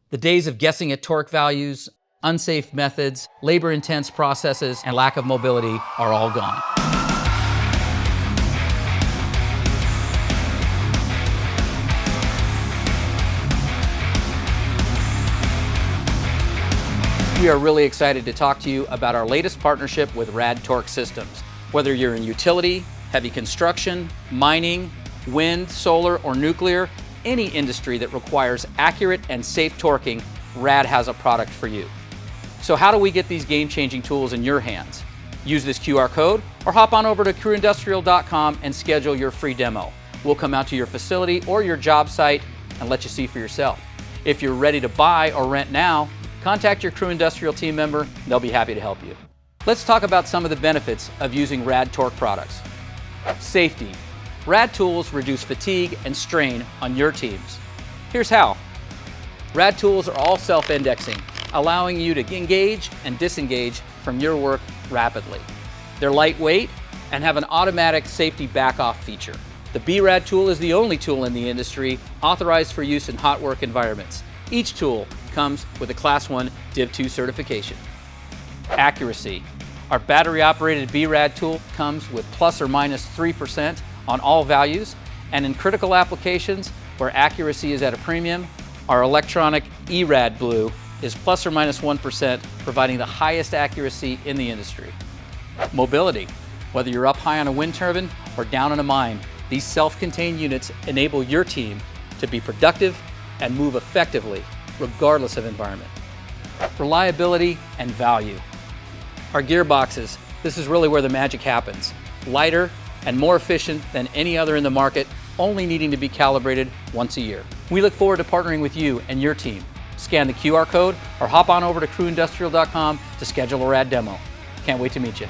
The days of guessing at torque values, unsafe methods, labor-intense processes, and lack of mobility are all gone. We are really excited to talk to you about our latest partnership with RAD Torque Systems. Whether you're in utility, heavy construction, mining, wind, solar, or nuclear, any industry that requires accurate and safe torquing, RAD has a product for you. So how do we get these game-changing tools in your hands? Use this QR code or hop on over to KRUEindustrial.com and schedule your free demo. We'll come out to your facility or your job site and let you see for yourself. If you're ready to buy or rent now, contact your KRUE Industrial team member. They'll be happy to help you. Let's talk about some of the benefits of using RAD Torque products. Safety. RAD tools reduce fatigue and strain on your teams. Here's how. RAD tools are all self-indexing, allowing you to engage and disengage from your work rapidly. They're lightweight and have an automatic safety back-off feature. The B-RAD tool is the only tool in the industry authorized for use in hot work environments. Each tool comes with a Class 1 Div 2 certification. Accuracy. Our battery-operated B-RAD tool comes with plus or minus 3% on all values, and in critical applications where accuracy is at a premium, our electronic E-RAD Blue is plus or minus 1%, providing the highest accuracy in the industry. Mobility. Whether you're up high on a wind turbine or down in a mine, these self-contained units enable your team to be productive and move effectively, regardless of environment. Reliability and value. Our gearboxes, this is really where the magic happens. Lighter and more efficient than any other in the market, only needing to be calibrated once a year. We look forward to partnering with you and your team. Scan the QR code or hop on over to KRUEindustrial.com to schedule a RAD demo. Can't wait to meet you.